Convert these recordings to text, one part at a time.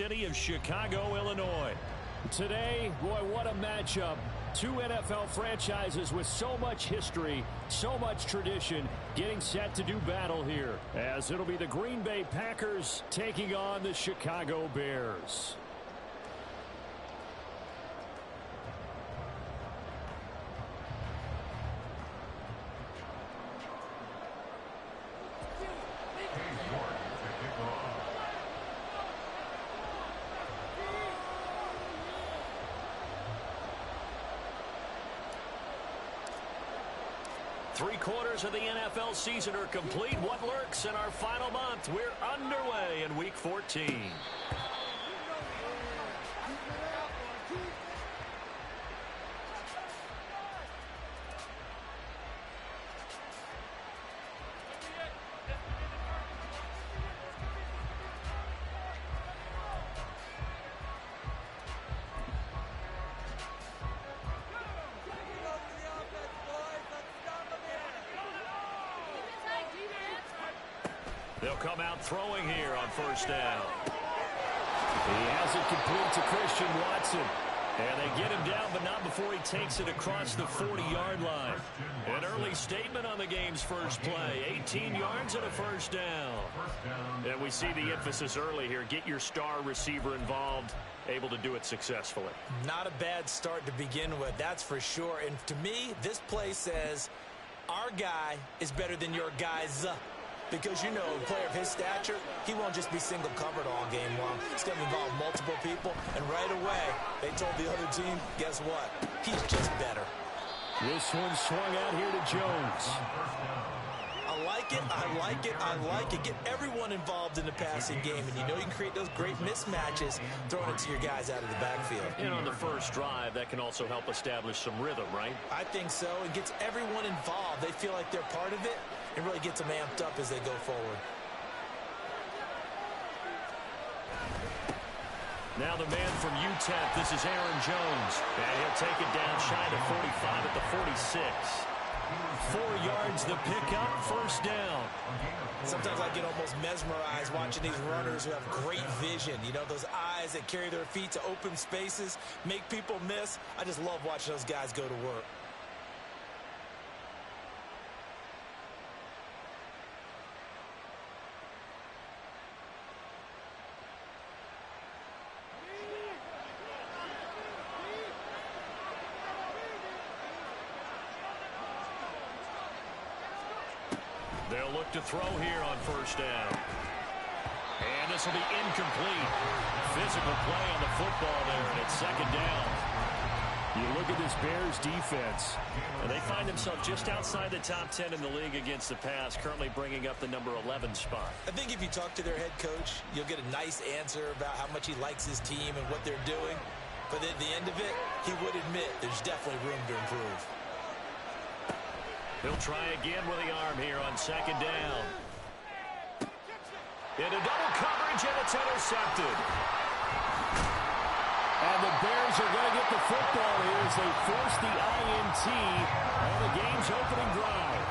city of Chicago, Illinois. Today, boy, what a matchup. Two NFL franchises with so much history, so much tradition, getting set to do battle here, as it'll be the Green Bay Packers taking on the Chicago Bears. Three-quarters of the NFL season are complete. What lurks in our final month? We're underway in Week 14. They'll come out throwing here on first down. He has it complete to Christian Watson. And they get him down, but not before he takes it across the 40-yard line. An early statement on the game's first play. 18 yards and a first down. And we see the emphasis early here. Get your star receiver involved, able to do it successfully. Not a bad start to begin with, that's for sure. And to me, this play says, our guy is better than your guys. Because, you know, a player of his stature, he won't just be single covered all game long. It's going to involve multiple people. And right away, they told the other team, guess what? He's just better. This one swung out here to Jones. I like it, I like it, I like it. Get everyone involved in the passing game. And you know you can create those great mismatches throwing it to your guys out of the backfield. And on the first drive, that can also help establish some rhythm, right? I think so. It gets everyone involved. They feel like they're part of it. It really gets them amped up as they go forward. Now the man from UTEP, this is Aaron Jones. And he'll take it down shy of 45 at the 46. 4 yards the pickup, first down. Sometimes I get almost mesmerized watching these runners who have great vision. You know, those eyes that carry their feet to open spaces, make people miss. I just love watching those guys go to work. They'll look to throw here on first down. And this will be incomplete. Physical play on the football there, and it's second down. You look at this Bears defense. And they find themselves just outside the top 10 in the league against the pass, currently bringing up the number 11 spot. I think if you talk to their head coach, you'll get a nice answer about how much he likes his team and what they're doing. But at the end of it, he would admit there's definitely room to improve. He'll try again with the arm here on second down. Into double coverage, and it's intercepted. And the Bears are going to get the football here as they force the INT on the game's opening drive.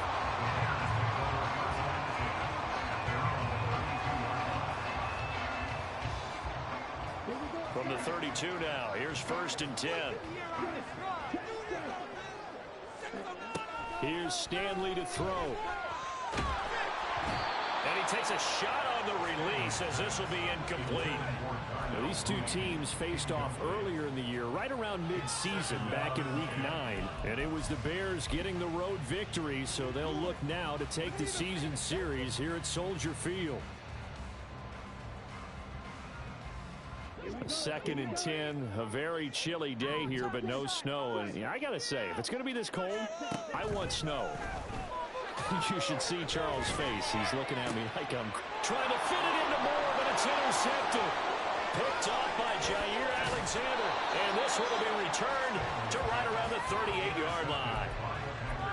From the 32 now, here's first and 10. Here's Stanley to throw. And he takes a shot on the release as this will be incomplete. Now, these two teams faced off earlier in the year, right around mid-season, back in Week 9. And it was the Bears getting the road victory, so they'll look now to take the season series here at Soldier Field. Second and 10, a very chilly day here, but no snow. And I got to say, if it's going to be this cold, I want snow. You should see Charles' face. He's looking at me like I'm trying to fit it into Moore, but it's intercepted. Picked off by Jair Alexander. And this one will be returned to right around the 38-yard line.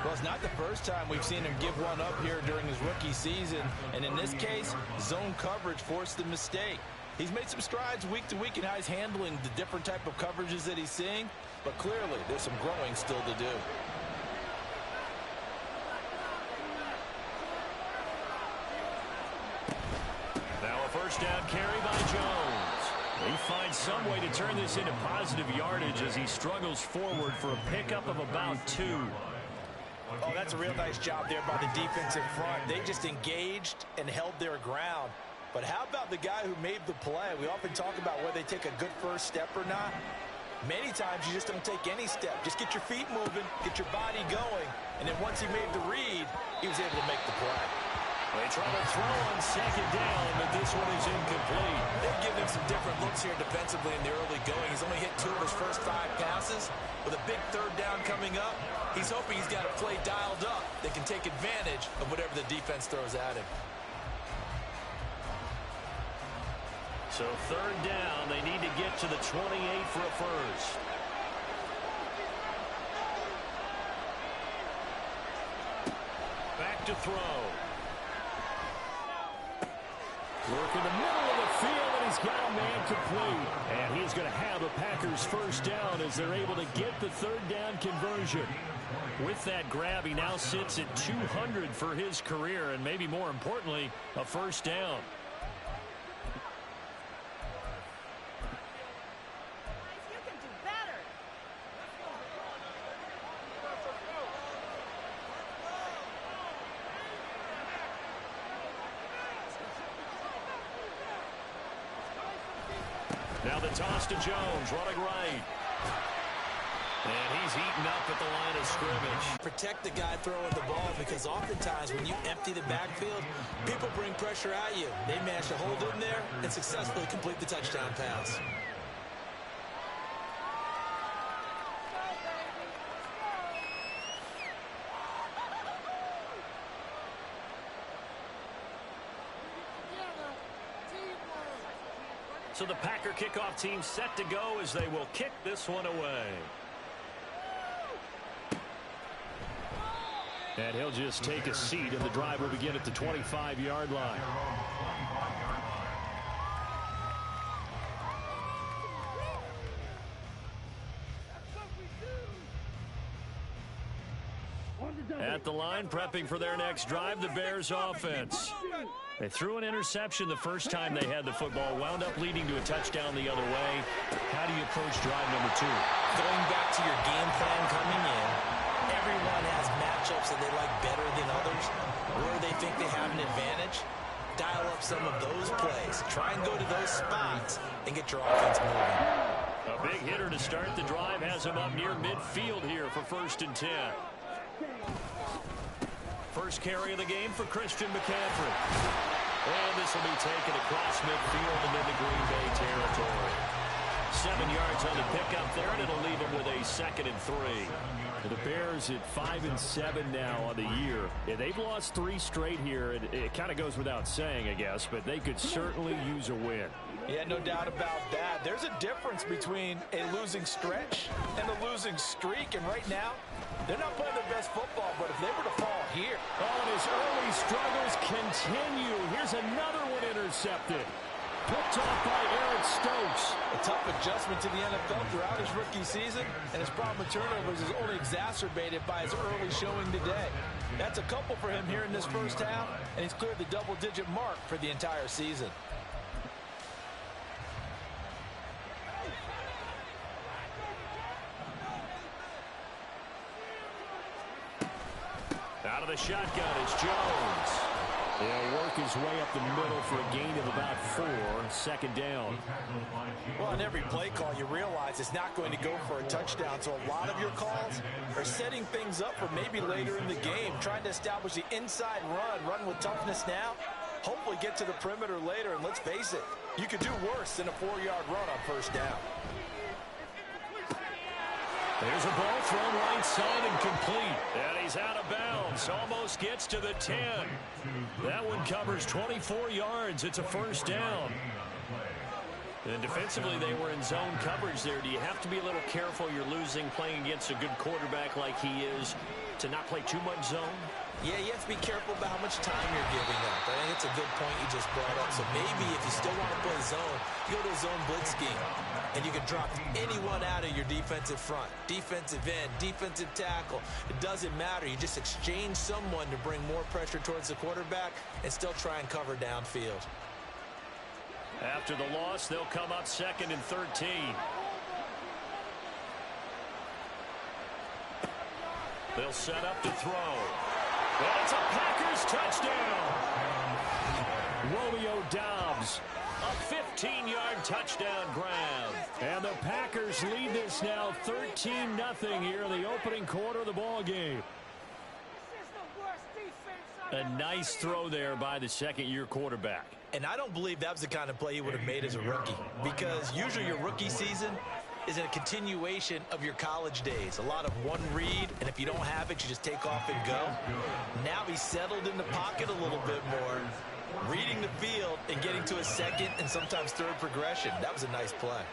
Well, it's not the first time we've seen him give one up here during his rookie season. And in this case, zone coverage forced the mistake. He's made some strides week to week in how he's handling the different type of coverages that he's seeing. But clearly, there's some growing still to do. Now a first down carry by Jones. He finds some way to turn this into positive yardage as he struggles forward for a pickup of about 2. Oh, that's a real nice job there by the defensive front. They just engaged and held their ground. But how about the guy who made the play? We often talk about whether they take a good first step or not. Many times you just don't take any step. Just get your feet moving, get your body going, and then once he made the read, he was able to make the play. They try to throw on second down, but this one is incomplete. They've given him some different looks here defensively in the early going. He's only hit 2 of his first 5 passes. With a big third down coming up, he's hoping he's got a play dialed up that can take advantage of whatever the defense throws at him. So third down, they need to get to the 28 for a first. Back to throw. Work in the middle of the field, and he's got a man complete. And he's going to have a Packers first down as they're able to get the third down conversion. With that grab, he now sits at 200 for his career, and maybe more importantly, a first down. Now the toss to Jones, running right. And he's eaten up at the line of scrimmage. Protect the guy throwing the ball, because oftentimes when you empty the backfield, people bring pressure at you. They manage to hold in there and successfully complete the touchdown pass. So the Packer kickoff team set to go as they will kick this one away. And he'll just take a seat, and the drive will begin at the 25-yard line. At the line, prepping for their next drive, the Bears offense. They threw an interception the first time they had the football, wound up leading to a touchdown the other way. How do you approach drive number 2? Going back to your game plan coming in, everyone has matchups that they like better than others, where they think they have an advantage. Dial up some of those plays. Try and go to those spots and get your offense moving. A big hitter to start the drive has him up near midfield here for 1st and 10. First carry of the game for Christian McCaffrey. And this will be taken across midfield and into Green Bay territory. 7 yards on the pickup there, and it'll leave him with a 2nd and 3. The Bears at 5-7 now on the year. Yeah, they've lost 3 straight here. It kind of goes without saying, I guess, but they could certainly use a win. Yeah, no doubt about that. There's a difference between a losing stretch and a losing streak, and right now, they're not playing their best football, but if they were to fall here. Oh, and his early struggles continue. Here's another one intercepted. Picked off by Eric Stokes. A tough adjustment to the NFL throughout his rookie season, and his problem with turnovers is only exacerbated by his early showing today. That's a couple for him here in this first half, and he's cleared the double-digit mark for the entire season. Out of the shotgun is Jones. He'll work his way up the middle for a gain of about 4, 2nd down. Well, on every play call, you realize it's not going to go for a touchdown, so a lot of your calls are setting things up for maybe later in the game, trying to establish the inside run with toughness now, hopefully get to the perimeter later, and let's face it, you could do worse than a 4-yard run on 1st down. There's a ball thrown right side and complete. And he's out of bounds. Almost gets to the 10. That one covers 24 yards. It's a 1st down. And defensively, they were in zone coverage there. Do you have to be a little careful? You're losing playing against a good quarterback like he is to not play too much zone? Yeah, you have to be careful about how much time you're giving up. I think it's a good point you just brought up. So maybe if you still want to play zone, you go to a zone blitz scheme. And you can drop anyone out of your defensive front, defensive end, defensive tackle. It doesn't matter. You just exchange someone to bring more pressure towards the quarterback and still try and cover downfield. After the loss, they'll come up 2nd and 13. They'll set up to throw. And it's a Packers touchdown. Romeo Doubs, a 15-yard touchdown grab. And the Packers lead this now 13-0 here in the opening quarter of the ball game. A nice throw there by the second-year quarterback. And I don't believe that was the kind of play he would have made as a rookie, because usually your rookie season is in a continuation of your college days. A lot of one read, and if you don't have it, you just take off and go. Now he's settled in the pocket a little bit more, reading the field and getting to a second and sometimes third progression. That was a nice play.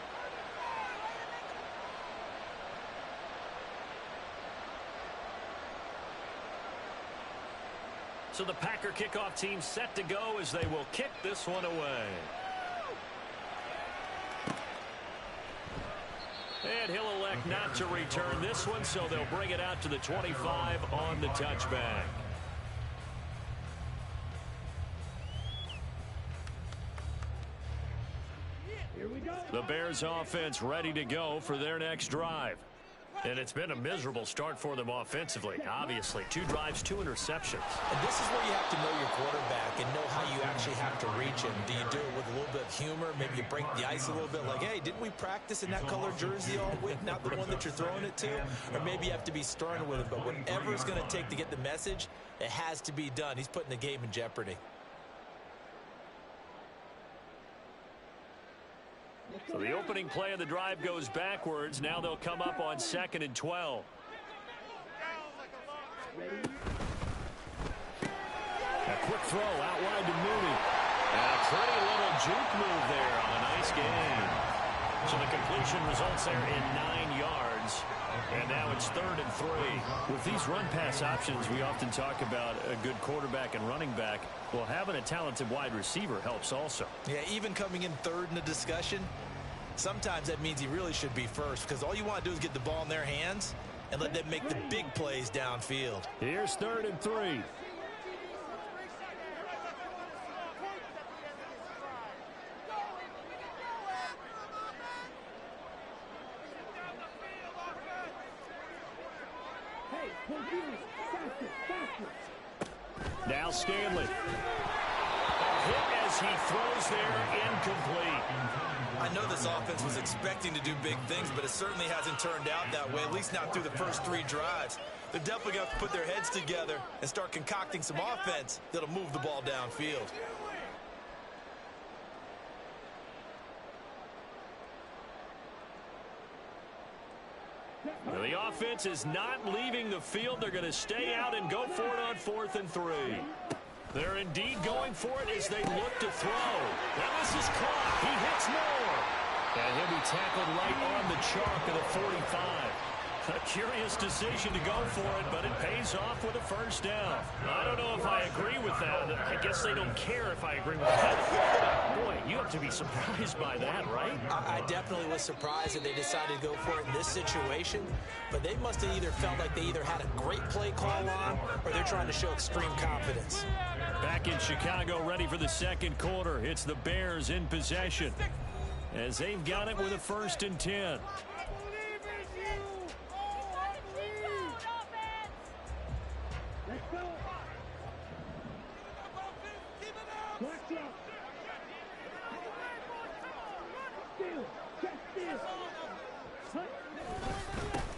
So the Packer kickoff team set to go as they will kick this one away. And he'll elect not to return this one, so they'll bring it out to the 25 on the touchback. The Bears offense ready to go for their next drive. And it's been a miserable start for them offensively, obviously. 2 drives, 2 interceptions. And this is where you have to know your quarterback and know how you actually have to reach him. Do you do it with a little bit of humor? Maybe you break the ice a little bit, like, hey, didn't we practice in that color jersey all week, not the one that you're throwing it to? Or maybe you have to be stern with it. But whatever it's going to take to get the message, it has to be done. He's putting the game in jeopardy. So the opening play of the drive goes backwards. Now they'll come up on 2nd and 12. A quick throw out wide to Mooney. And a pretty little juke move there on a nice game. So the completion results there in 9 yards. And now it's 3rd and 3. With these run-pass options, we often talk about a good quarterback and running back. Well, having a talented wide receiver helps also. Yeah, even coming in 3rd in the discussion, sometimes that means he really should be first, because all you want to do is get the ball in their hands and let them make the big plays downfield. Here's 3rd and 3. Now Stanley. Hit as he throws there, incomplete. I know this offense was expecting to do big things, but it certainly hasn't turned out that way, at least not through the first 3 drives. They're definitely going to have to put their heads together and start concocting some offense that'll move the ball downfield. Well, the offense is not leaving the field. They're going to stay out and go for it on 4th and 3. They're indeed going for it as they look to throw. Now this is caught. He hits more. And he'll be tackled right on the chalk of the 45. A curious decision to go for it, but it pays off with a first down. I don't know if I agree with that. I guess they don't care if I agree with that. Boy, you have to be surprised by that, right? I definitely was surprised that they decided to go for it in this situation, but they must have either felt like they either had a great play call on or they're trying to show extreme confidence. Back in Chicago, ready for the second quarter. It's the Bears in possession as they've got it with a 1st and 10.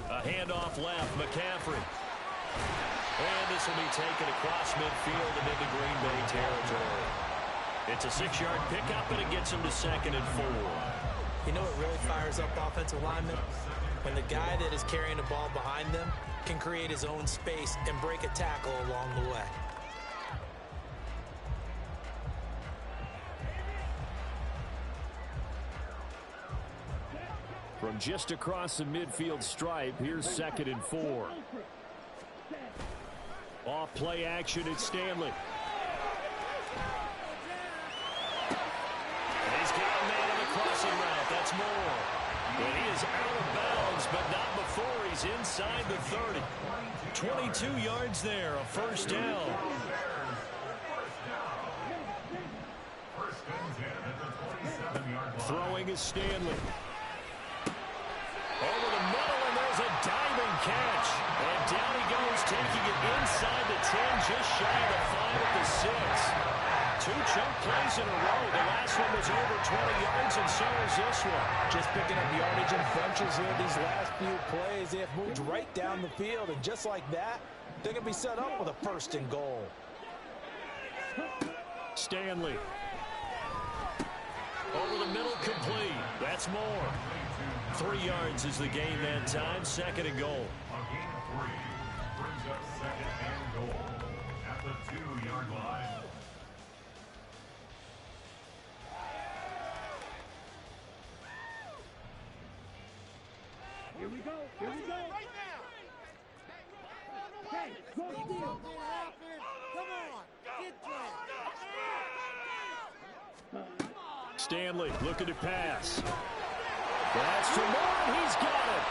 A handoff left, McCaffrey. And this will be taken across midfield and into Green Bay territory. It's a 6-yard pickup, and it gets him to 2nd and 4. You know what really fires up offensive linemen? When the guy that is carrying the ball behind them can create his own space and break a tackle along the way. From just across the midfield stripe, here's 2nd and 4. Off play action at Stanley. And he's got a man on the crossing route. That's Moore. But he is out of bounds, but not before he's inside the 30. 22 yards there, a first down. is Stanley. Over the middle, and there's a diving catch. And down he goes, taking it inside the 10, just shy of the 5 at the 6. 2 chunk plays in a row. The last one was over 20 yards, and so is this one. Just picking up yardage in bunches here these last few plays. They have moved right down the field, and just like that, they're going to be set up with a 1st and goal. Stanley. Over the middle, complete. That's more. 3 yards is the gain that time. 2nd and goal. A gain of 3 brings up 2nd and goal at the 2-yard line. Here we go. Here we go. Right now. Hey, go steal. Come on. Get there. Stanley looking to pass. That's to Moore. He's got it.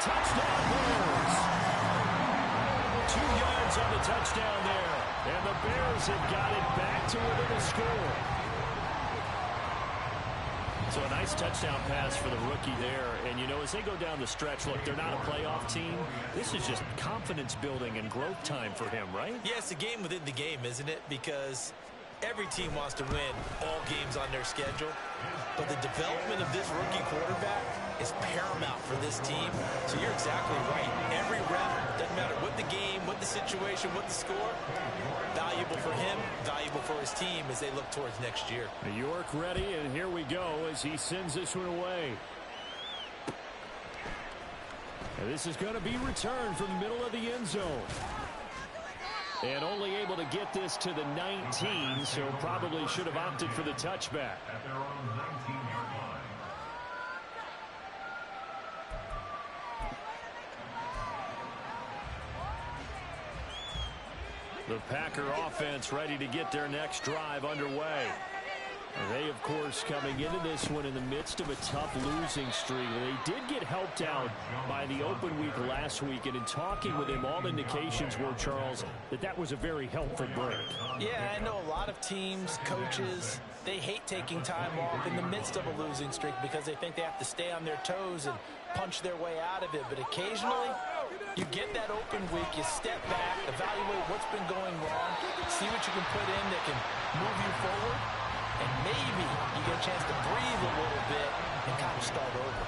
Touchdown Bears. 2 yards on the touchdown there. And the Bears have got it back to within a score. So a nice touchdown pass for the rookie there. And, you know, as they go down the stretch, look, they're not a playoff team. This is just confidence building and growth time for him, right? Yeah, it's a game within the game, isn't it? Because every team wants to win all games on their schedule. But the development of this rookie quarterback is paramount for this team. So you're exactly right. Every rep, doesn't matter what the game, what the situation, what the score, valuable for him, valuable for his team as they look towards next year. York ready, and here we go as he sends this one away. And this is going to be returned from the middle of the end zone. And only able to get this to the 19, so probably should have opted for the touchback. At their own 19-yard line. The Packer offense ready to get their next drive underway. They, of course, coming into this one in the midst of a tough losing streak. They did get helped out by the open week last week, and in talking with him, all indications were, Charles, that was a very helpful break. Yeah, I know a lot of teams, coaches, they hate taking time off in the midst of a losing streak because they think they have to stay on their toes and punch their way out of it. But occasionally, you get that open week, you step back, evaluate what's been going wrong, see what you can put in that can move you forward, and maybe you get a chance to breathe a little bit and kind of start over.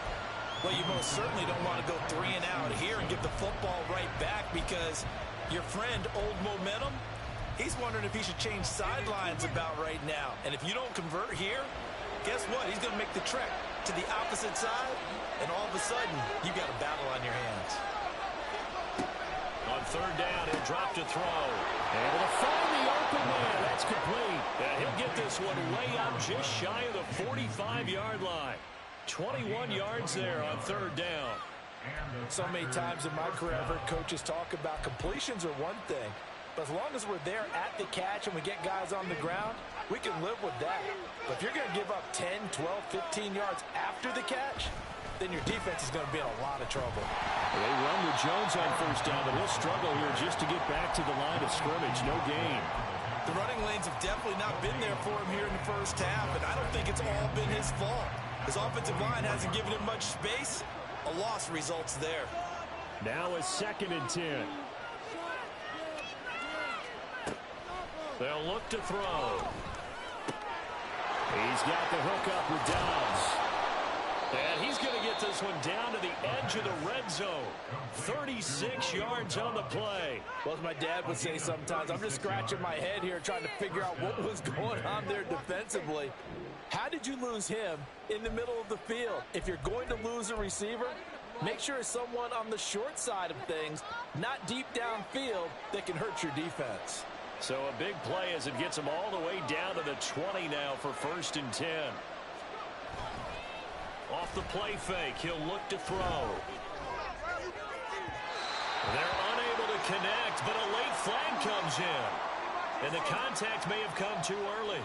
Well, you most certainly don't want to go 3 and out here and give the football right back because your friend, Old Momentum, he's wondering if he should change sidelines about right now. And if you don't convert here, guess what? He's going to make the trek to the opposite side, and all of a sudden, you got a battle on your hands. On 3rd down, he'll drop to throw. Able to find the open man. That's complete. And he'll get this one way up just shy of the 45-yard line. 21 yards there on 3rd down. So many times in my career, I've heard coaches talk about completions are one thing. But as long as we're there at the catch and we get guys on the ground, we can live with that. But if you're going to give up 10, 12, 15 yards after the catch, then your defense is going to be in a lot of trouble. They run with Jones on 1st down, but he'll struggle here just to get back to the line of scrimmage. No gain. The running lanes have definitely not been there for him here in the first half, and I don't think it's all been his fault. His offensive line hasn't given him much space. A loss results there. Now a 2nd and 10. They'll look to throw. He's got the hook up with Dobbs. And he's going to get this one down to the edge of the red zone. 36 yards on the play. Well, as my dad would say sometimes, I'm just scratching my head here trying to figure out what was going on there defensively. How did you lose him in the middle of the field? If you're going to lose a receiver, make sure it's someone on the short side of things, not deep downfield, that can hurt your defense. So a big play as it gets him all the way down to the 20 now for 1st and 10. Off the play fake, he'll look to throw. They're unable to connect, but a late flag comes in. And the contact may have come too early.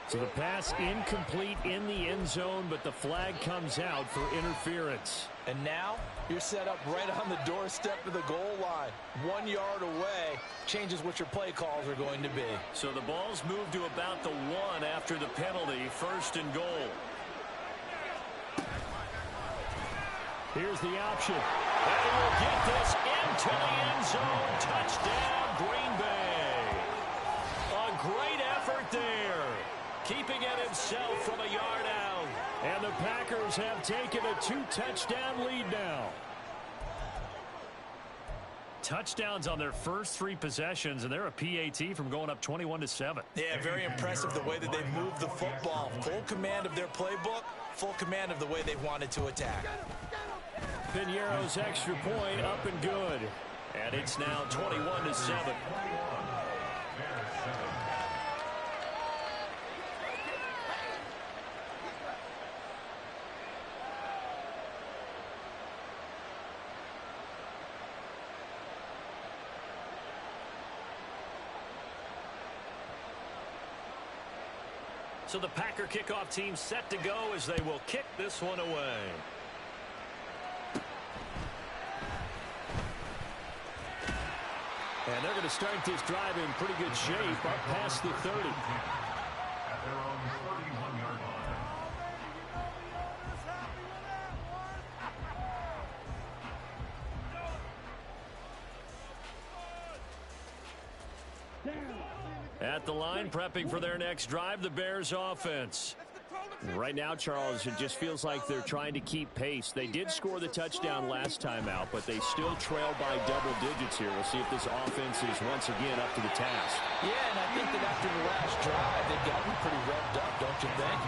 So the pass incomplete in the end zone, but the flag comes out for interference. And now you're set up right on the doorstep of the goal line. 1 yard away changes what your play calls are going to be. So the ball's moved to about the 1 after the penalty, 1st and goal. Here's the option. And he will get this into the end zone. Touchdown, Green Bay. A great effort there. Keeping it himself from a yard out. And the Packers have taken a 2-touchdown lead now. Touchdowns on their first 3 possessions, and they're a PAT from going up 21-7. Yeah, very impressive the way that they moved the football. Full command of their playbook, full command of the way they wanted to attack. Piñeiro's extra point up and good. And it's now 21-7. So the Packer kickoff team set to go as they will kick this one away. And they're going to start this drive in pretty good shape up past the 30. At their own 31-yard line. At the line, prepping for their next drive, the Bears offense. Right now, Charles, it just feels like they're trying to keep pace. They did score the touchdown last time out, but they still trail by double digits here. We'll see if this offense is once again up to the task. Yeah, and I think that after the last drive, they've gotten pretty revved up, don't you think?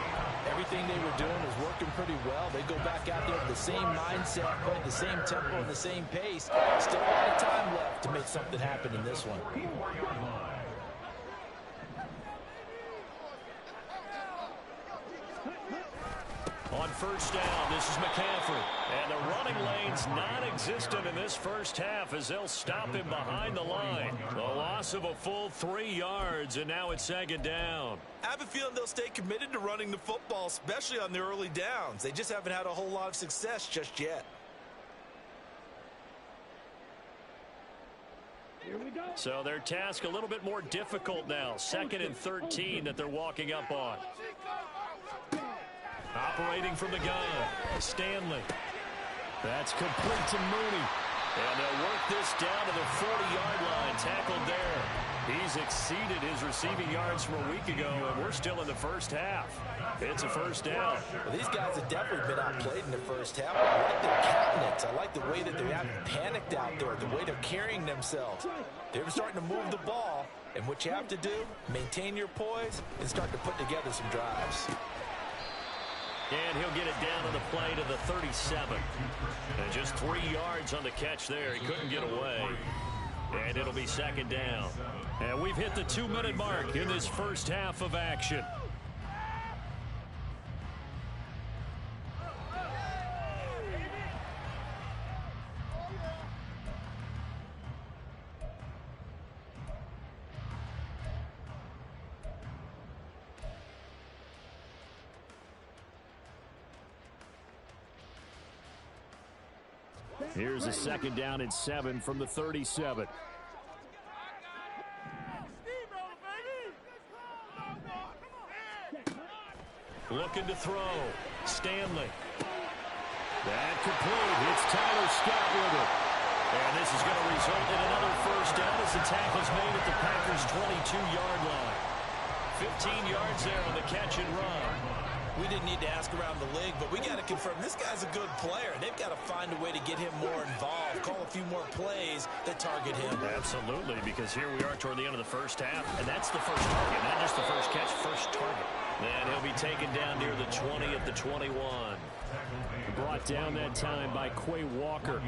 Everything they were doing was working pretty well. They go back out there with the same mindset, playing the same tempo and the same pace. Still a lot of time left to make something happen in this one. On first down, this is McCaffrey. And the running lane's non-existent in this first half as they'll stop him behind the line. The loss of a full 3 yards, and now it's second down. I have a feeling they'll stay committed to running the football, especially on the early downs. They just haven't had a whole lot of success just yet. So their task a little bit more difficult now. 2nd and 13 that they're walking up on. Operating from the gun, Stanley. That's complete to Mooney. And they'll work this down to the 40-yard line, tackled there. He's exceeded his receiving yards from a week ago, and we're still in the first half. It's a first down. Well, these guys have definitely been outplayed in the first half. I like their countenance. I like the way that they haven't panicked out there, the way they're carrying themselves. They're starting to move the ball, and what you have to do, maintain your poise and start to put together some drives. And he'll get it down on the play to the 37. And just 3 yards on the catch there. He couldn't get away. And it'll be second down. And we've hit the 2-minute mark in this first half of action. Here's a second down and 7 from the 37. Looking to throw. Stanley. That complete. It's Tyler Scott with it. And this is going to result in another first down as the tackle's made at the Packers' 22-yard line. 15 yards there on the catch and run. We didn't need to ask around the league, but we got to confirm this guy's a good player. They've got to find a way to get him more involved, call a few more plays that target him. Absolutely, because here we are toward the end of the first half, and that's the first target, not just the first catch, first target. And he'll be taken down near the 20 at the 21. Brought down that time by Quay Walker.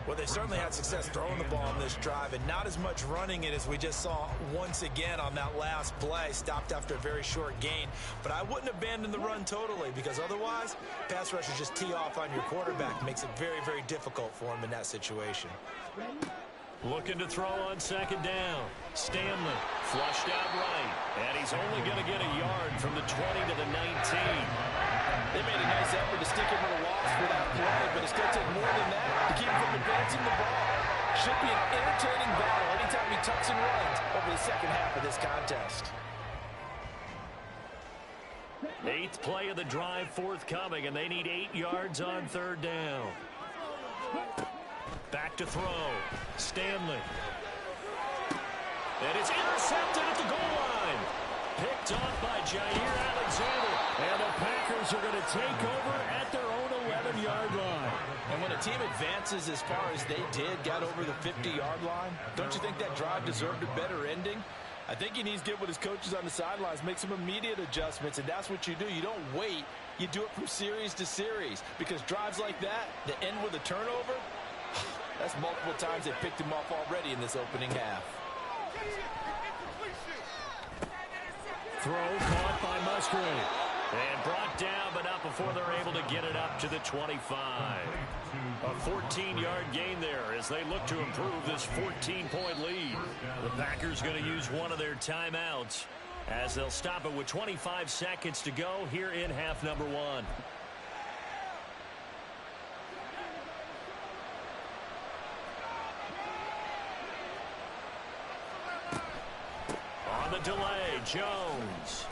Well, they certainly had success throwing the ball on this drive and not as much running it as we just saw once again on that last play. Stopped after a very short gain. But I wouldn't abandon the run totally because otherwise, pass rushers just tee off on your quarterback. Makes it very, very difficult for him in that situation. Looking to throw on second down. Stanley flushed out right. And he's only going to get a yard from the 20 to the 19. They made a nice effort to stick him in a loss for that play, but it's going to take more than that to keep him from advancing the ball. Should be an entertaining battle anytime he tucks and runs over the second half of this contest. 8th play of the drive forthcoming, and they need 8 yards on third down. Back to throw. Stanley. And it's intercepted at the goal line. Picked off by Jair Alexander. And the Packers are going to take over at their own 11-yard line. And when a team advances as far as they did, got over the 50-yard line, don't you think that drive deserved a better ending? I think he needs to get with his coaches on the sidelines, make some immediate adjustments, and that's what you do. You don't wait. You do it from series to series, because drives like that end with a turnover, that's multiple times they picked him off already in this opening half. Throw caught by Musgrave. And brought down, but not before they're able to get it up to the 25. A 14-yard gain there as they look to improve this 14-point lead. The Packers going to use one of their timeouts as they'll stop it with 25 seconds to go here in half number 1. On the delay, Jones.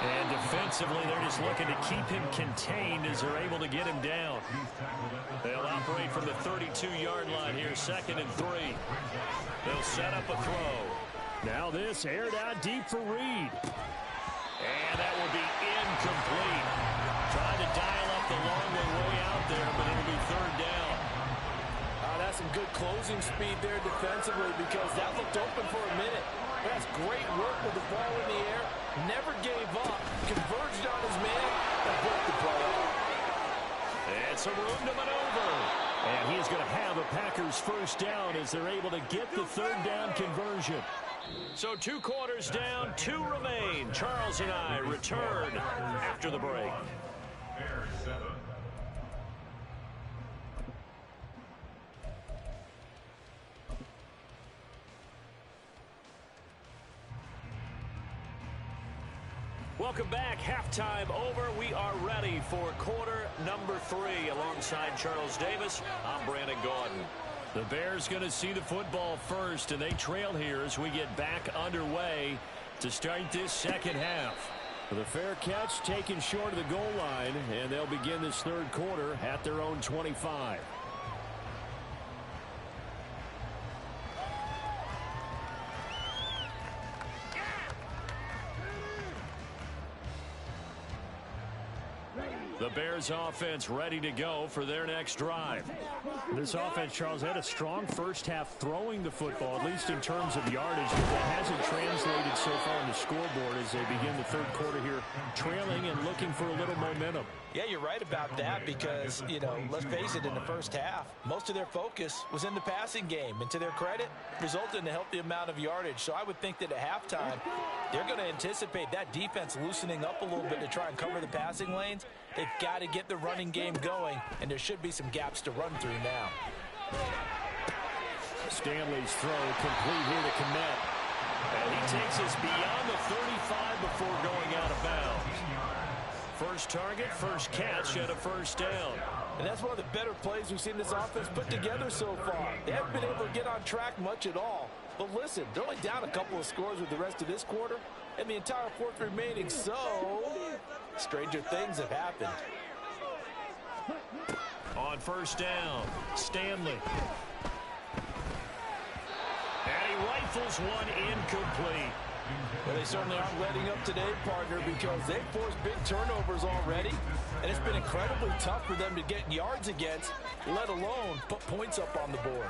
And defensively, they're just looking to keep him contained as they're able to get him down. They'll operate from the 32-yard line here, 2nd and 3. They'll set up a throw. Now this aired out deep for Reed. And that will be incomplete. Trying to dial up the long way out there, but it'll be 3rd down. That's some good closing speed there defensively, because that looked open for a minute. That's great work with the ball in the air. Never gave up. Converged on his man and broke the play up. And some room to maneuver. And he's going to have a Packers 1st down as they're able to get the 3rd down conversion. So 2 quarters down, 2 remain. Charles and I return after the break. Bears 7. Welcome back. Halftime over. We are ready for quarter number 3. Alongside Charles Davis, I'm Brandon Gaudin. The Bears going to see the football first, and they trail here as we get back underway to start this 2nd half. The fair catch taken short of the goal line, and they'll begin this 3rd quarter at their own 25. The Bears offense ready to go for their next drive. This offense, Charles, had a strong 1st half throwing the football, at least in terms of yardage, but that hasn't translated so far on the scoreboard as they begin the 3rd quarter here, trailing and looking for a little momentum. Yeah, you're right about that because, let's face it, in the 1st half, most of their focus was in the passing game. And to their credit, resulted in a healthy amount of yardage. So I would think that at halftime, they're going to anticipate that defense loosening up a little bit to try and cover the passing lanes. They've got to get the running game going, and there should be some gaps to run through now. Stanley's throw complete here to Kmet. And he takes us beyond the 35 before going out of bounds. First target, first catch, and a 1st down. And that's one of the better plays we've seen this offense put together so far. They haven't been able to get on track much at all. But listen, they're only down a couple of scores with the rest of this quarter, and the entire 4th remaining, so stranger things have happened. On 1st down, Stanley. And he rifles one incomplete. Well, they certainly aren't letting up today, partner, because they've forced big turnovers already, and it's been incredibly tough for them to get yards against, let alone put points up on the board.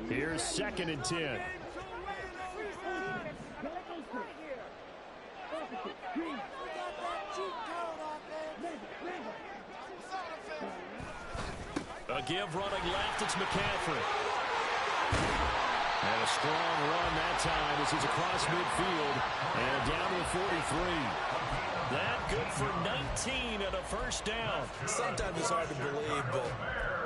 Here's 2nd and 10. A give running left, it's McCaffrey. And a strong run that time as he's across midfield and down to the 43. That good for 19 and a 1st down. Sometimes it's hard to believe, but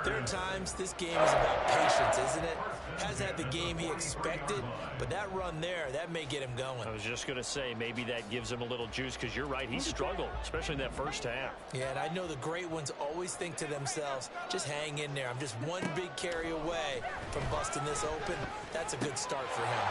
there are times this game is about patience, isn't it? Has had the game he expected, but that run there, that may get him going. I was just going to say, maybe that gives him a little juice, because you're right, he struggled, especially in that 1st half. Yeah, and I know the great ones always think to themselves, just hang in there. I'm just one big carry away from busting this open. That's a good start for him.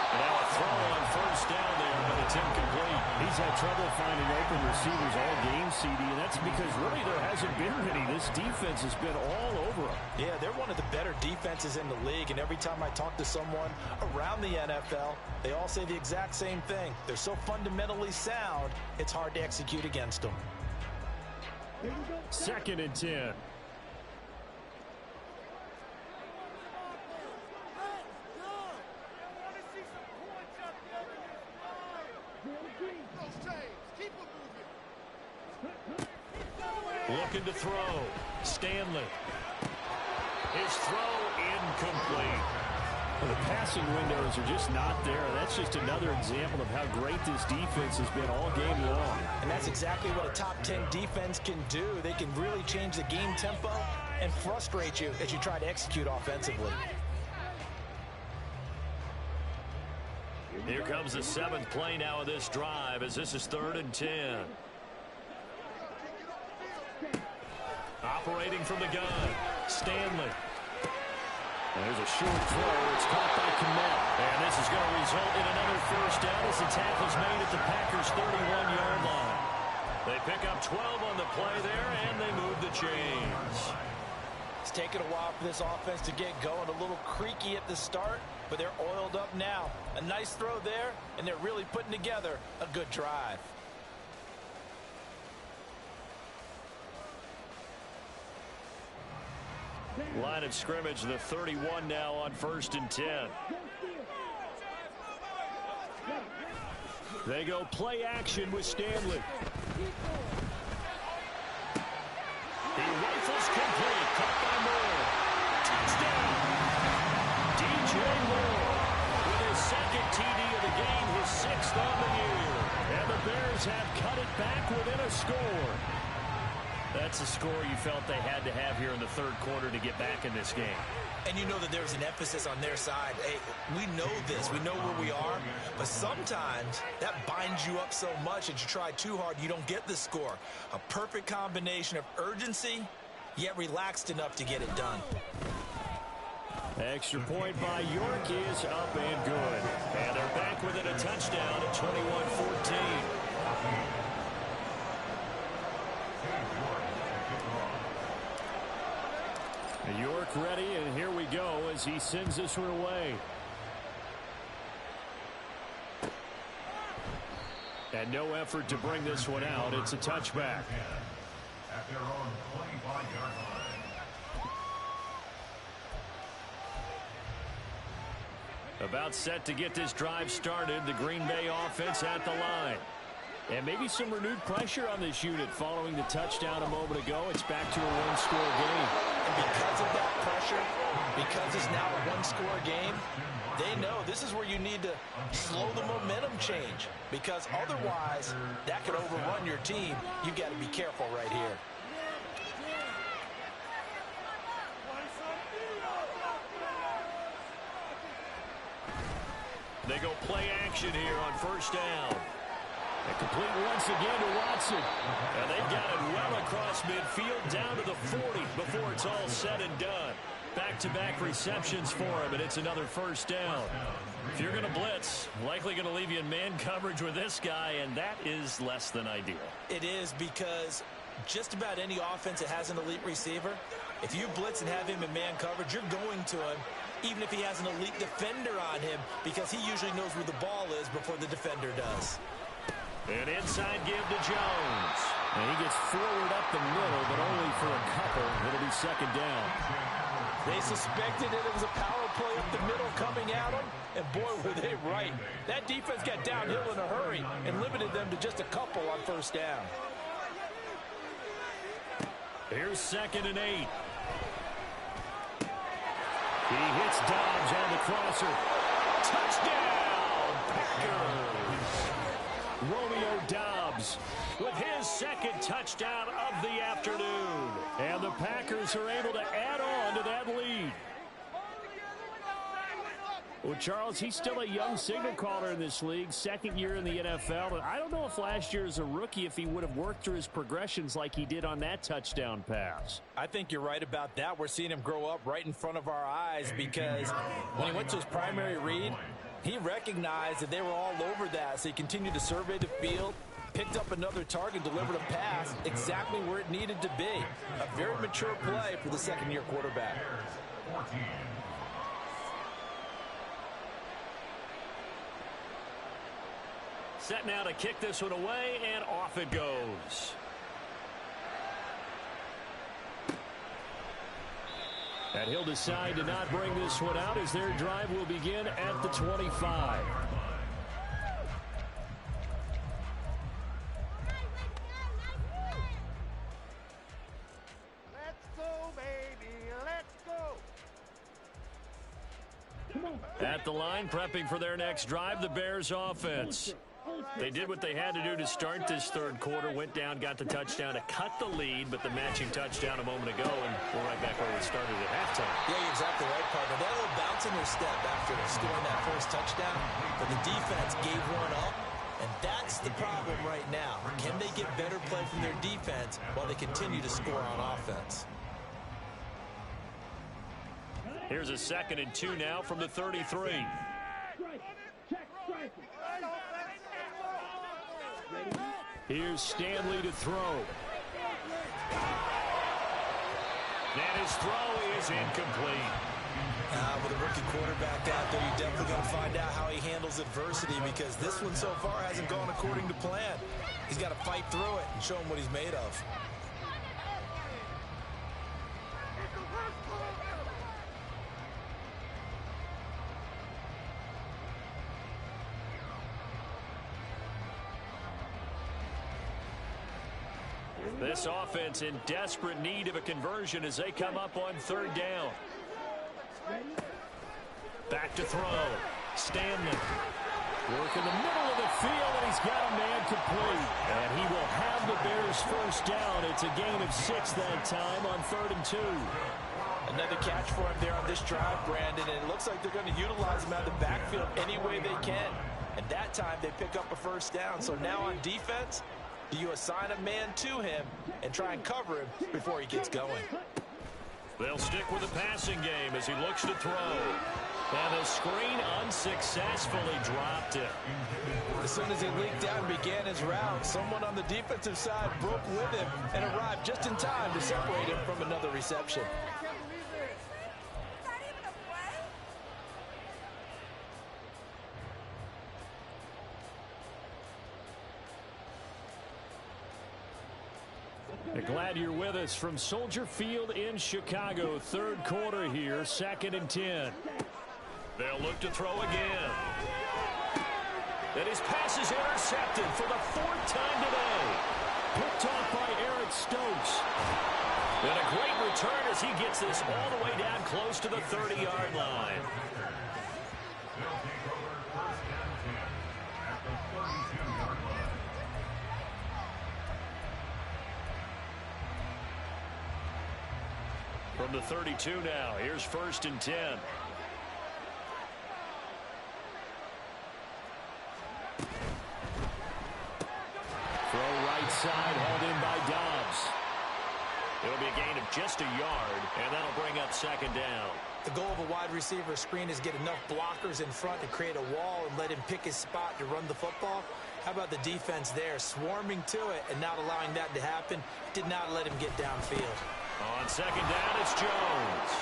Now a throw on first down there, but it's incomplete. He's had trouble finding open receivers all game, CD, and that's because really there hasn't been any. This defense has been all over him. Yeah, they're one of the better defenses in the league, and every time I talk to someone around the NFL, they all say the exact same thing. They're so fundamentally sound, it's hard to execute against them. 2nd and 10. Looking to throw. Stanley. His throw incomplete. Well, the passing windows are just not there. That's just another example of how great this defense has been all game long. And that's exactly what a top 10 defense can do. They can really change the game tempo and frustrate you as you try to execute offensively. Here comes the 7th play now of this drive as this is 3rd and 10. Operating from the gun, Stanley. There's a short throw. It's caught by Kmet. And this is going to result in another first down as the tackle's made at the Packers' 31-yard line. They pick up 12 on the play there, and they move the chains. It's taken a while for this offense to get going. A little creaky at the start, but they're oiled up now. A nice throw there, and they're really putting together a good drive. Line of scrimmage, the 31 now on 1st and 10. They go play action with Stanley. He rifles complete. Caught by Moore. Touchdown. DJ Moore with his 2nd TD of the game, his 6th on the year. And the Bears have cut it back within a score. That's a score you felt they had to have here in the 3rd quarter to get back in this game. And you know that there's an emphasis on their side. Hey, we know this. We know where we are. But sometimes that binds you up so much that you try too hard, you don't get the score. A perfect combination of urgency, yet relaxed enough to get it done. Extra point by York is up and good. And they're back within a touchdown at 21-14. York ready, and here we go as he sends this one away. And no effort to bring this one out. It's a touchback. At their own 25-yard line. About set to get this drive started. The Green Bay offense at the line. And maybe some renewed pressure on this unit following the touchdown a moment ago. It's back to a one-score game. And because of that pressure, because it's now a one-score game, they know this is where you need to slow the momentum change. Because otherwise, that could overrun your team. You've got to be careful right here. They go play action here on 1st down. Complete once again to Watson. And they've got it well across midfield down to the 40 before it's all said and done. Back-to-back receptions for him, and it's another 1st down. If you're going to blitz, likely going to leave you in man coverage with this guy, and that is less than ideal. It is, because just about any offense that has an elite receiver, if you blitz and have him in man coverage, you're going to him, even if he has an elite defender on him, because he usually knows where the ball is before the defender does. An inside give to Jones. And he gets forward up the middle, but only for a couple. It'll be 2nd down. They suspected it was a power play up the middle coming at them, and boy, were they right. That defense got downhill in a hurry and limited them to just a couple on 1st down. Here's 2nd and 8. He hits Dobbs on the crosser. Touchdown, Packers! Romeo Dobbs with his 2nd touchdown of the afternoon. And the Packers are able to add on to that lead. Well, Charles, he's still a young signal caller in this league, 2nd year in the NFL. And I don't know if last year as a rookie, if he would have worked through his progressions like he did on that touchdown pass. I think you're right about that. We're seeing him grow up right in front of our eyes, because when he went to his primary read, He recognized that they were all over that, so he continued to survey the field, picked up another target, delivered a pass exactly where it needed to be. A very mature play for the second-year quarterback. Set now to kick this one away, and off it goes. And he'll decide to not bring this one out as their drive will begin at the 25. Let's go, baby. Let's go. At the line, prepping for their next drive, the Bears offense. They did what they had to do to start this third quarter, went down, got the touchdown to cut the lead, but the matching touchdown a moment ago, and we're right back where we started at halftime. Yeah, you're exactly right, partner. They had a little bounce in their step after scoring that first touchdown, but the defense gave one up, and that's the problem right now. Can they get better play from their defense while they continue to score on offense? Here's a 2nd and 2 now from the 33. Here's Stanley to throw. And his throw is incomplete. With a rookie quarterback out there, you're definitely going to find out how he handles adversity, because this one so far hasn't gone according to plan. He's got to fight through it and show him what he's made of. This offense in desperate need of a conversion as they come up on 3rd down. Back to throw. Stanley. Work in the middle of the field, and he's got a man complete. And he will have the Bears first down. It's a gain of 6 that time on 3rd and 2. Another catch for him there on this drive, Brandon, and it looks like they're going to utilize him out of the backfield any way they can. And that time they pick up a first down. So now on defense, do you assign a man to him and try and cover him before he gets going? They'll stick with the passing game as he looks to throw. And the screen unsuccessfully dropped it. As soon as he leaked out and began his route, someone on the defensive side broke with him and arrived just in time to separate him from another reception. Glad you're with us from Soldier Field in Chicago. 3rd quarter here, 2nd and 10. They'll look to throw again. And his pass is intercepted for the 4th time today. Picked off by Eric Stokes. And a great return as he gets this all the way down close to the 30-yard line. From the 32 now, here's 1st and 10. Throw right side, hauled in by Dobbs. It'll be a gain of just a yard, and that'll bring up 2nd down. The goal of a wide receiver screen is get enough blockers in front to create a wall and let him pick his spot to run the football. How about the defense there, swarming to it and not allowing that to happen? Did not let him get downfield. On 2nd down, it's Jones.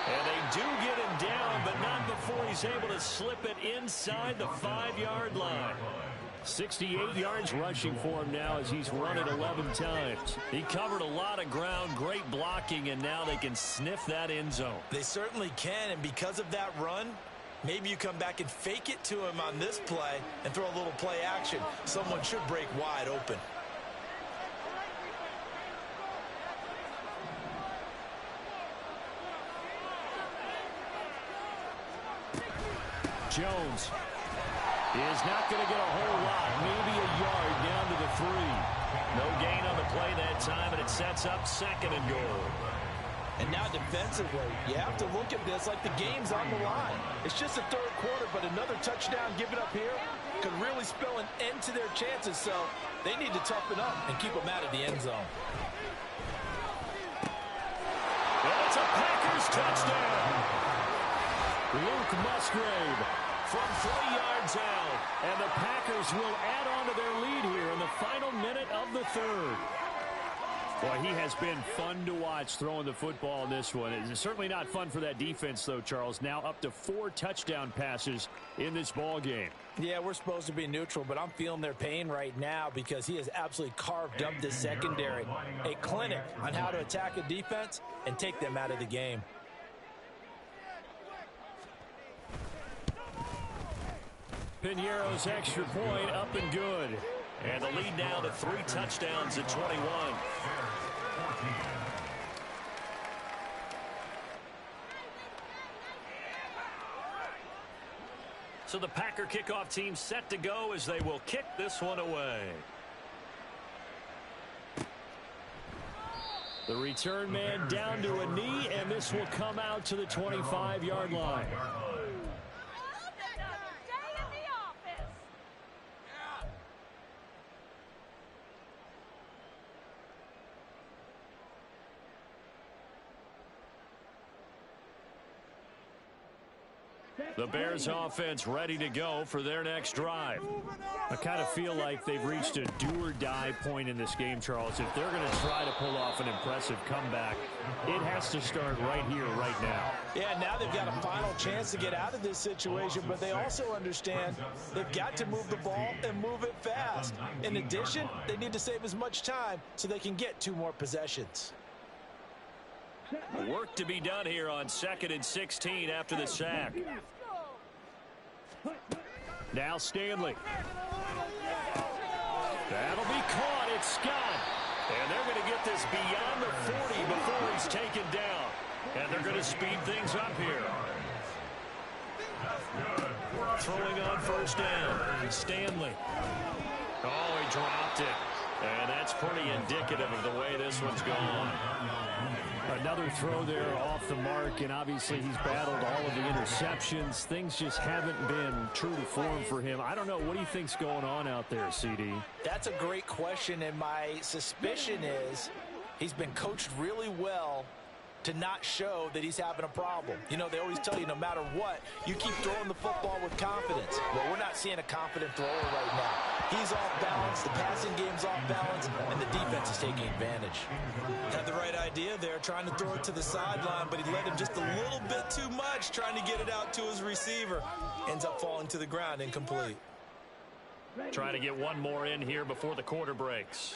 And they do get him down, but not before he's able to slip it inside the 5-yard line. 68 yards rushing for him now as he's run it 11 times. He covered a lot of ground, great blocking, and now they can sniff that end zone. They certainly can, and because of that run, maybe you come back and fake it to him on this play and throw a little play action. Someone should break wide open. Jones is not going to get a whole lot, maybe a yard down to the 3. No gain on the play that time, and it sets up 2nd and goal. And now defensively, you have to look at this like the game's on the line. It's just the 3rd quarter, but another touchdown given up here could really spell an end to their chances, so they need to toughen up and keep them out of the end zone. And it's a Packers touchdown. Luke Musgrave from 3 yards out. And the Packers will add on to their lead here in the final minute of the third. Boy, he has been fun to watch throwing the football in this one. It's certainly not fun for that defense, though, Charles. Now up to 4 touchdown passes in this ball game. Yeah, we're supposed to be neutral, but I'm feeling their pain right now because he has absolutely carved up this secondary. A clinic on how to attack a defense and take them out of the game. Piñeiro's extra point up and good. And the lead now to 3 touchdowns at 21. So the Packer kickoff team set to go as they will kick this one away. The return man down to a knee, and this will come out to the 25-yard line. The Bears offense ready to go for their next drive. I kind of feel like they've reached a do-or-die point in this game, Charles. If they're going to try to pull off an impressive comeback, it has to start right here, right now. Yeah, now they've got a final chance to get out of this situation, but they also understand they've got to move the ball and move it fast. In addition, they need to save as much time so they can get 2 more possessions. Work to be done here on 2nd and 16 after the sack. Now Stanley. That'll be caught. It's Scott. And they're going to get this beyond the 40 before he's taken down. And they're going to speed things up here. Throwing on first down. Stanley. Oh, he dropped it. And that's pretty indicative of the way this one's gone. Another throw there off the mark, and obviously he's battled all of the interceptions. Things just haven't been true to form for him. I don't know. What do you think's going on out there, CD? That's a great question, and my suspicion is he's been coached really well to not show that he's having a problem. You know, they always tell you no matter what, you keep throwing the football with confidence. Well, we're not seeing a confident thrower right now. He's off balance, the passing game's off balance, and the defense is taking advantage. Had the right idea there, trying to throw it to the sideline, but he let him just a little bit too much, trying to get it out to his receiver. Ends up falling to the ground, incomplete. Trying to get one more in here before the quarter breaks.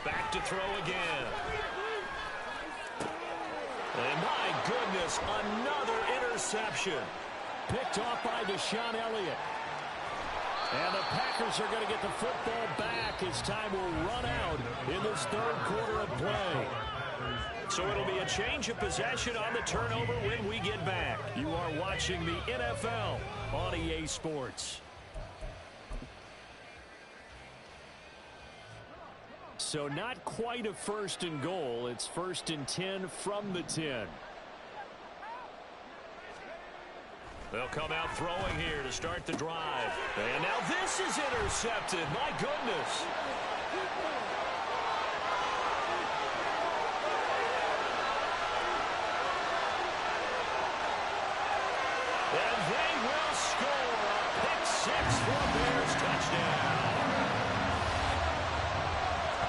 Back to throw again. And my goodness, another interception. Picked off by Deshaun Elliott. And the Packers are going to get the football back as time will run out in this third quarter of play. So it'll be a change of possession on the turnover when we get back. You are watching the NFL on EA Sports. So not quite a 1st and goal. It's 1st and 10 from the 10. They'll come out throwing here to start the drive. And now this is intercepted. My goodness. And they will score a pick 6 for a Bears touchdown.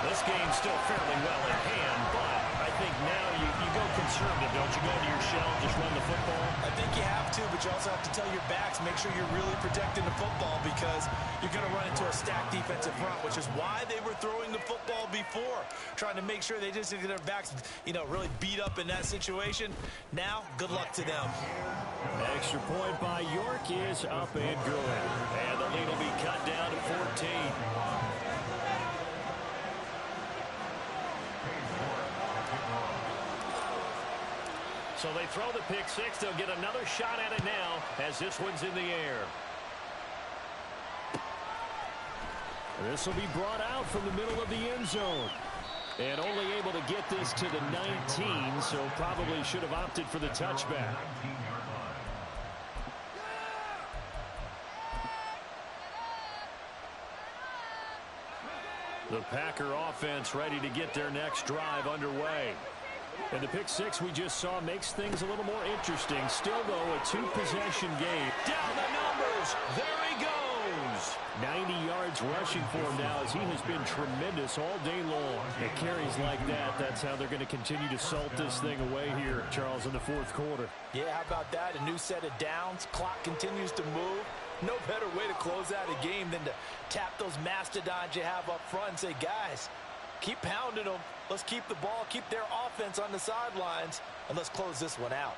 This game's still fairly well in hand, but I think now you go conservative, don't you? Go into your shell and just run the football. I think you have to, but you also have to tell your backs, make sure you're really protecting the football because you're going to run into a stacked defensive front, which is why they were throwing the football before, trying to make sure they just get their backs, really beat up in that situation. Now, good luck to them. Extra point by York is up and good. And the lead will be cut down to 14. So they throw the pick 6. They'll get another shot at it now as this one's in the air. This will be brought out from the middle of the end zone. And only able to get this to the 19, so probably should have opted for the touchback. The Packer offense ready to get their next drive underway. And the pick six we just saw makes things a little more interesting. Still, though, a two-possession game. Down the numbers. There he goes. 90 yards rushing for him now as he has been tremendous all day long. It carries like that. That's how they're going to continue to salt this thing away here, Charles, in the fourth quarter. Yeah, how about that? A new set of downs. Clock continues to move. No better way to close out a game than to tap those mastodons you have up front and say, guys, keep pounding them. Let's keep the ball, keep their offense on the sidelines, and let's close this one out.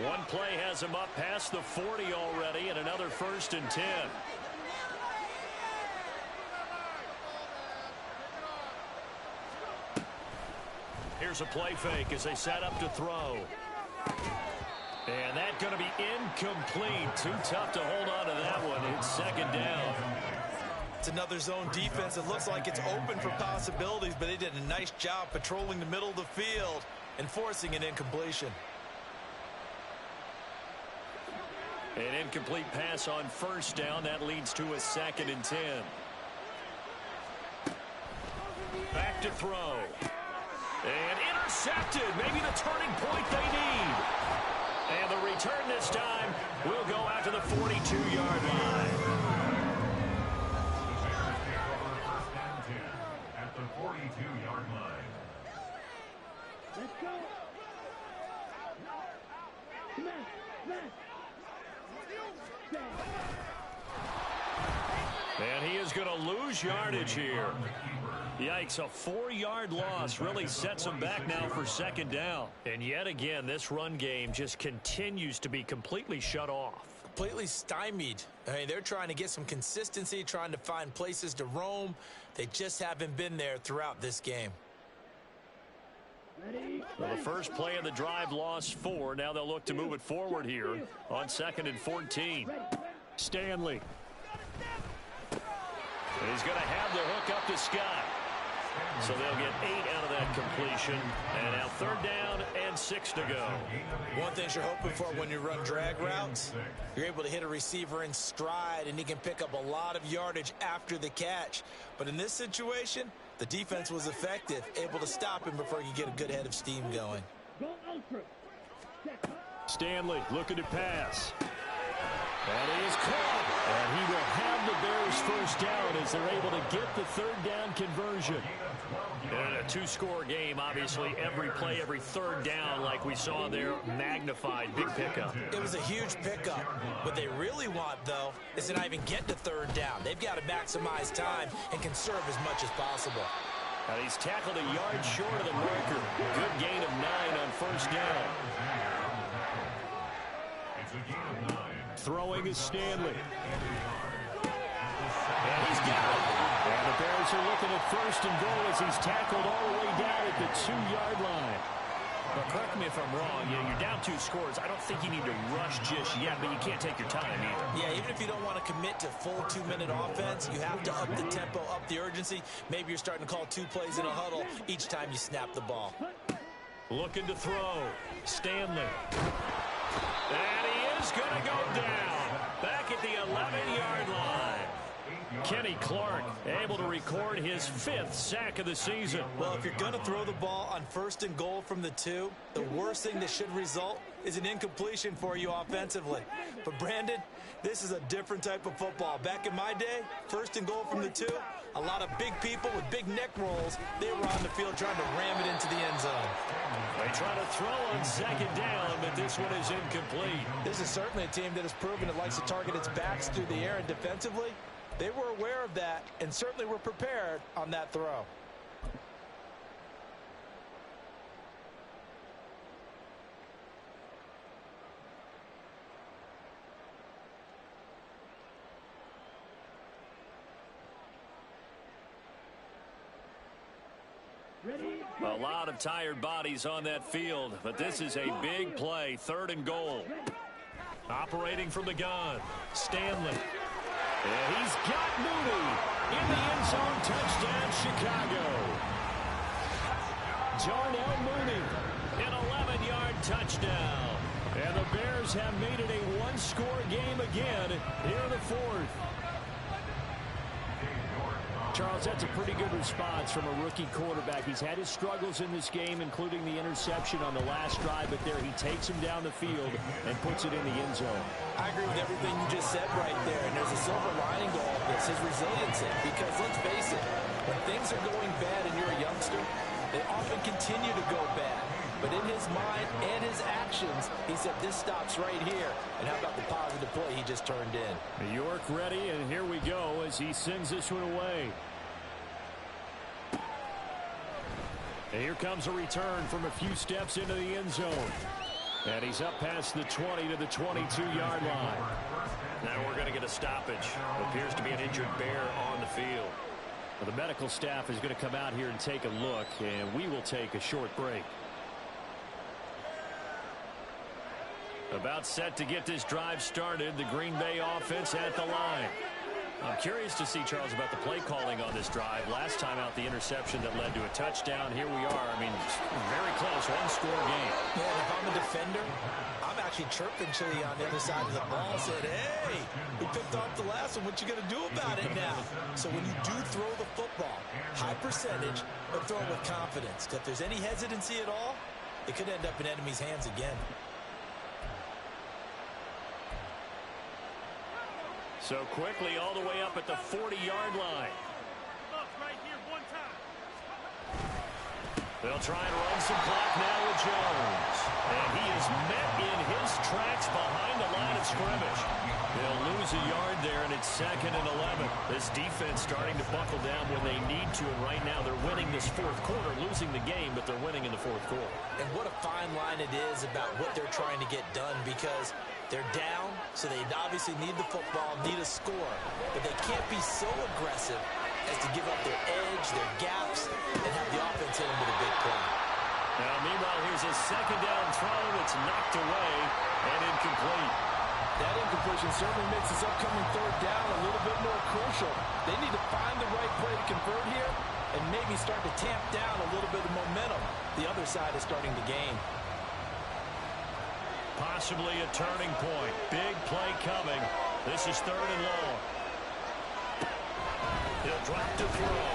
One play has him up past the 40 already, and another 1st and 10. Here's a play fake as they set up to throw. And that's going to be incomplete. Too tough to hold on to that one. It's 2nd down. It's another zone defense. It looks like it's open for possibilities, but they did a nice job patrolling the middle of the field and forcing an incompletion. An incomplete pass on 1st down. That leads to a 2nd and 10. Back to throw. And intercepted. Maybe the turning point they need. And the return this time will go out to the 42-yard line. At the 42-yard line. Let's go. Come on. And he is going to lose yardage here. Yikes, a 4-yard loss really sets him back now for 2nd down. And yet again, this run game just continues to be completely shut off. Completely stymied. I mean, they're trying to get some consistency, trying to find places to roam. They just haven't been there throughout this game. Well, the first play of the drive lost 4. Now they'll look to move it forward here on 2nd and 14. Stanley. And he's going to have the hook up to Scott. So they'll get 8 out of that completion. And now 3rd down and 6 to go. One thing you're hoping for when you run drag routes, you're able to hit a receiver in stride, and he can pick up a lot of yardage after the catch. But in this situation, the defense was effective, able to stop him before he could get a good head of steam going. Stanley looking to pass. And he is caught. And he will have the Bears 1st down as they're able to get the 3rd down conversion. And a 2-score game, obviously, every play, every 3rd down, like we saw there, magnified, big pickup. It was a huge pickup. What they really want, though, is to not even get to 3rd down. They've got to maximize time and conserve as much as possible. And he's tackled a yard short of the marker. Good gain of 9 on 1st down. It's a gain of 9. Throwing is Stanley. And he's got it. And the Bears are looking at 1st and goal as he's tackled all the way down at the 2-yard line. But correct me if I'm wrong. You're down 2 scores. I don't think you need to rush just yet, but you can't take your time either. Yeah, even if you don't want to commit to full 2-minute offense, you have to up the tempo, up the urgency. Maybe you're starting to call 2 plays in a huddle each time you snap the ball. Looking to throw. Stanley. And he is going to go down. Back at the 11-yard line. Kenny Clark able to record his 5th sack of the season. Well, if you're going to throw the ball on 1st and goal from the 2, the worst thing that should result is an incompletion for you offensively. But Brandon, this is a different type of football. Back in my day, 1st and goal from the 2, a lot of big people with big neck rolls, they were on the field trying to ram it into the end zone. They try to throw on 2nd down, but this one is incomplete. This is certainly a team that has proven it likes to target its backs through the air, and defensively, they were aware of that and certainly were prepared on that throw. A lot of tired bodies on that field, but this is a big play. 3rd and goal. Operating from the gun, Stanley. And he's got Mooney in the end zone. Touchdown, Chicago. Darnell Mooney. An 11-yard touchdown. And the Bears have made it a 1-score game again here in the 4th. Charles, that's a pretty good response from a rookie quarterback. He's had his struggles in this game, including the interception on the last drive, but there he takes him down the field and puts it in the end zone. I agree with everything you just said right there, and there's a silver lining to all of this, his resiliency, because let's face it, when things are going bad and you're a youngster, they often continue to go bad. But in his mind and his actions, he said, this stops right here. And how about the positive play he just turned in? York ready, and here we go as he sends this one away. And here comes a return from a few steps into the end zone. And he's up past the 20 to the 22-yard line. Now we're going to get a stoppage. Appears to be an injured bear on the field. Well, the medical staff is going to come out here and take a look, and we will take a short break. About set to get this drive started, the Green Bay offense at the line. I'm curious to see, Charles, about the play calling on this drive. Last time out, the interception that led to a touchdown. Here we are. I mean, very close, one-score game. Yeah, and if I'm a defender, I'm actually chirping Chili on the other side of the ball, said, hey, we picked off the last one. What you going to do about it now? So when you do throw the football, high percentage, but throw it with confidence. Because if there's any hesitancy at all, it could end up in enemy's hands again. So quickly all the way up at the 40-yard line. They'll try and run some clock now with Jones. And he is met in his tracks behind the line of scrimmage. They'll lose a yard there, and it's 2nd and 11. This defense starting to buckle down when they need to, and right now they're winning this fourth quarter, losing the game, but they're winning in the fourth quarter. And what a fine line it is about what they're trying to get done, because they're down, so they obviously need the football, need a score, but they can't be so aggressive as to give up their edge, their gaps, and have the offense hit them with a big play. Now, meanwhile, here's a second down throw that's knocked away and incomplete. That incompletion certainly makes this upcoming third down a little bit more crucial. They need to find the right play to convert here and maybe start to tamp down a little bit of momentum. The other side is starting to gain. Possibly a turning point. Big play coming. This is 3rd and long. He'll drop to throw.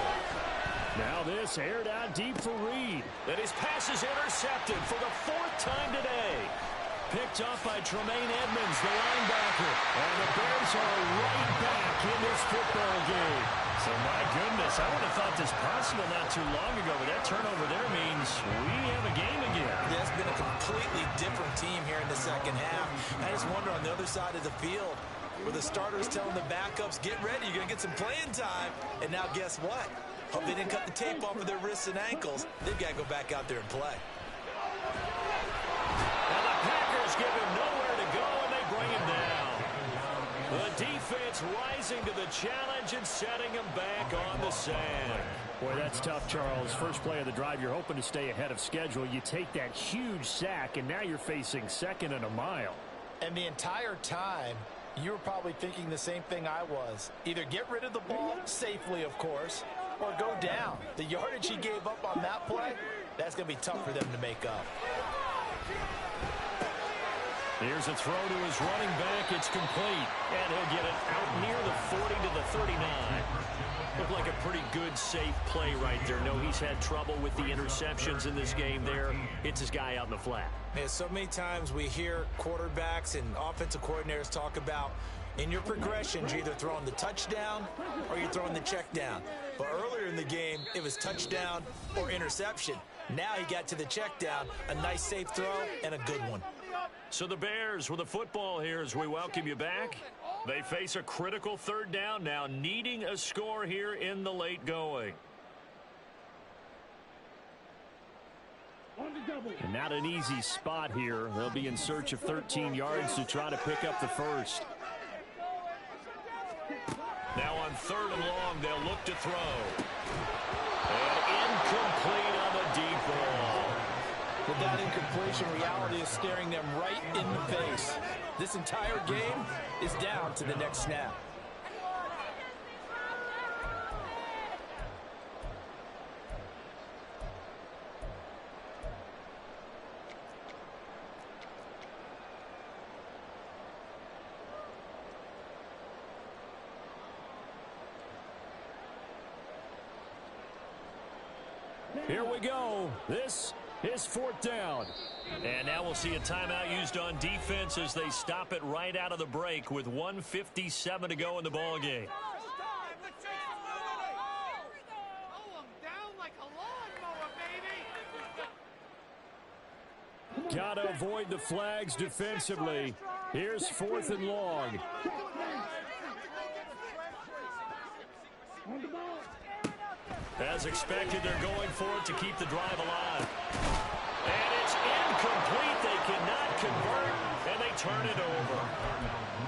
Now this aired out deep for Reed. And his pass is intercepted for the 4th time today. Picked off by Tremaine Edmonds, the linebacker. And the Bears are right back in this football game. So, my goodness, I would have thought this possible not too long ago, but that turnover there means we have a game again. Yeah, it's been a completely different team here in the second half. I just wonder on the other side of the field, where the starters telling the backups, get ready, you're going to get some playing time. And now guess what? Hope they didn't cut the tape off of their wrists and ankles. They've got to go back out there and play. And the Packers give him nowhere to go, and they bring him down. The defense rising to the challenge and setting him back on the sand. Boy, that's tough, Charles. First play of the drive, you're hoping to stay ahead of schedule. You take that huge sack, and now you're facing 2nd and a mile. And the entire time, you were probably thinking the same thing I was. Either get rid of the ball safely, of course, or go down. The yardage he gave up on that play, that's going to be tough for them to make up. Here's a throw to his running back. It's complete. And he'll get it out near the 40 to the 39. Looked like a pretty good, safe play right there. No, he's had trouble with the interceptions in this game there. Hits his guy out in the flat. Yeah, so many times we hear quarterbacks and offensive coordinators talk about in your progressions, you're either throwing the touchdown or you're throwing the check down. But earlier in the game, it was touchdown or interception. Now he got to the check down, a nice safe throw, and a good one. So the Bears with the football here as we welcome you back. They face a critical 3rd down now, needing a score here in the late going. And not an easy spot here. They'll be in search of 13 yards to try to pick up the first. Now on 3rd and long, they'll look to throw. And incomplete on the deep ball. With that incompletion, reality is staring them right in the face. This entire game is down to the next snap. Here we go. This is 4th down. And now we'll see a timeout used on defense as they stop it right out of the break with 1:57 to go in the ball game. Got to avoid the flags defensively. Here's 4th and long. As expected, they're going for it to keep the drive alive. And it's incomplete. They cannot convert, and they turn it over.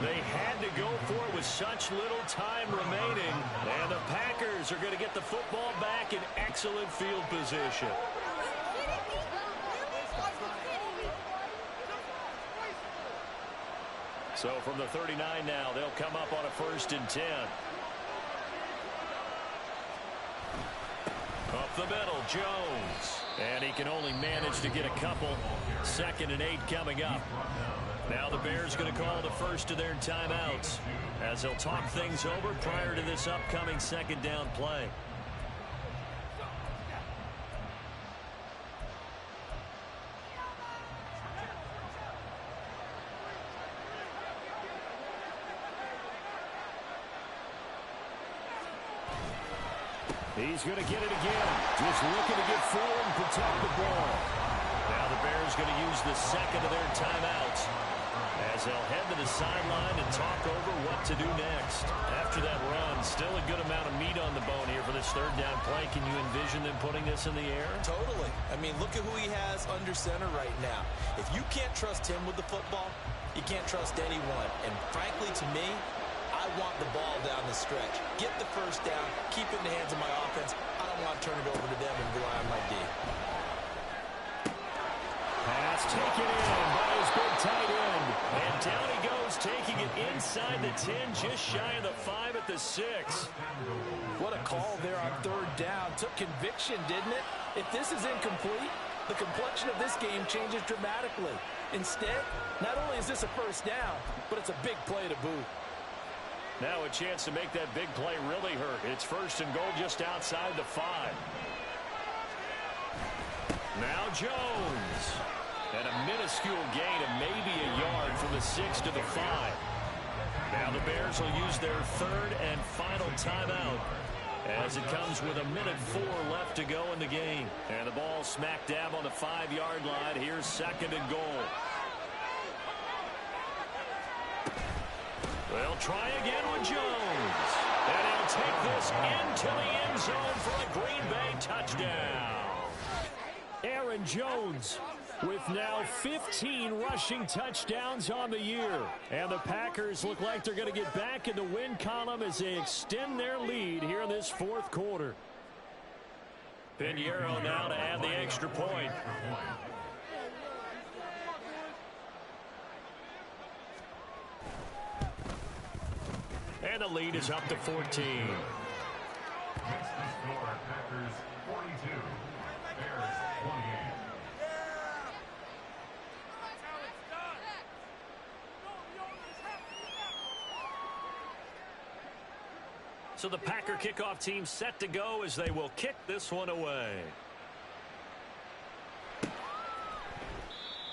They had to go for it with such little time remaining, and the Packers are going to get the football back in excellent field position. So from the 39 now, they'll come up on a 1st and 10. Up the middle, Jones. And he can only manage to get a couple. 2nd and 8 coming up. Now the Bears going to call the first of their timeouts as they'll talk things over prior to this upcoming 2nd down play. He's going to get it again. Just looking to get forward and protect the ball. Now the Bears going to use the 2nd of their timeouts as they'll head to the sideline and talk over what to do next. After that run, still a good amount of meat on the bone here for this 3rd down play. Can you envision them putting this in the air? Totally. I mean, look at who he has under center right now. If you can't trust him with the football, you can't trust anyone. And frankly, to me, I want the ball down the stretch. Get the 1st down, keep it in the hands of my offense. I don't want to turn it over to them and rely on my D. Pass taken in by his big tight end. And down he goes, taking it inside the 10, just shy of the 5 at the 6. What a call there on 3rd down. Took conviction, didn't it? If this is incomplete, the complexion of this game changes dramatically. Instead, not only is this a 1st down, but it's a big play to boot. Now a chance to make that big play really hurt. It's 1st and goal just outside the 5. Now Jones. And a minuscule gain of maybe a yard from the 6 to the 5. Now the Bears will use their 3rd and final timeout as it comes with 1:04 left to go in the game. And the ball smack dab on the 5-yard line. Here's 2nd and goal. They'll try again with Jones. And he'll take this into the end zone for a Green Bay touchdown. Aaron Jones with now 15 rushing touchdowns on the year. And the Packers look like they're going to get back in the win column as they extend their lead here in this 4th quarter. Pinheiro now to add the extra point. And the lead is up to 14. Next score, Packers 42, Bears 28. So the Packer kickoff team set to go as they will kick this one away.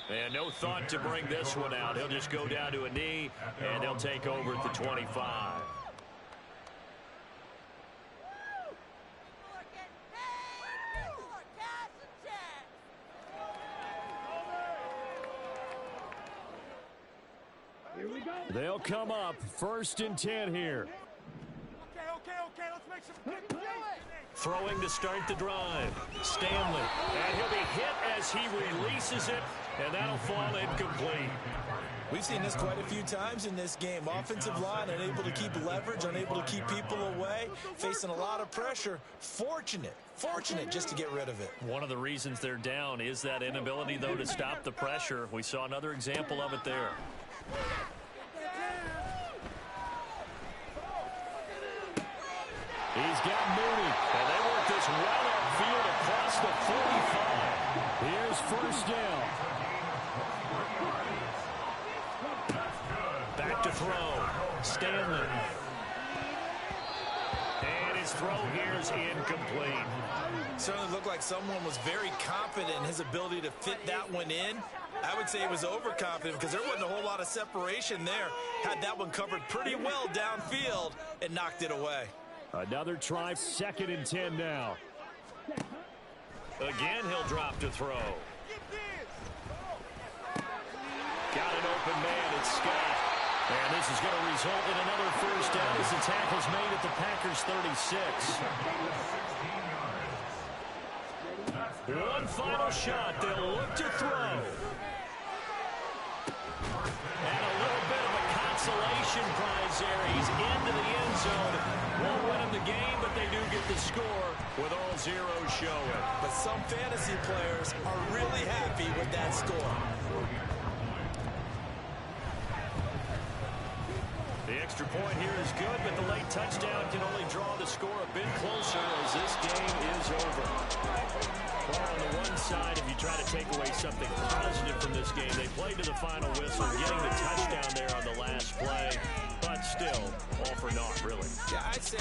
And no thought to bring this one out. He'll just go down to a knee, and he'll take over at the 25. They'll come up 1st and 10 here. Okay, let's make some quick plays. Throwing to start the drive. Stanley. And he'll be hit as he releases it, and that'll fall incomplete. We've seen this quite a few times in this game. Offensive line unable to keep leverage, unable to keep people away, facing a lot of pressure. Fortunate just to get rid of it. One of the reasons they're down is that inability, though, to stop the pressure. We saw another example of it there. He's got Mooney. And they work this well upfield across the 45. Here's 1st down. Back to throw. Stanley. And his throw here is incomplete. Certainly looked like someone was very confident in his ability to fit that one in. I would say he was overconfident because there wasn't a whole lot of separation there. Had that one covered pretty well downfield and knocked it away. Another try, 2nd and 10 now. Again, he'll drop to throw. Got an open man, it's Scott. And this is going to result in another first down as the tackle's made at the Packers' 36. One final shot. They'll look to throw. And a little bit of a consolation prize there. He's into the end zone. Won't win him the game, but they do get the score with all zeros showing. But some fantasy players are really happy with that score. The extra point here is good, but the late touchdown can only draw the score a bit closer as this game is over. Well, on the one side, if you try to take away something positive from this game, they played to the final whistle, getting the touchdown there on the last play, but still, all for naught, really. Yeah, I'd say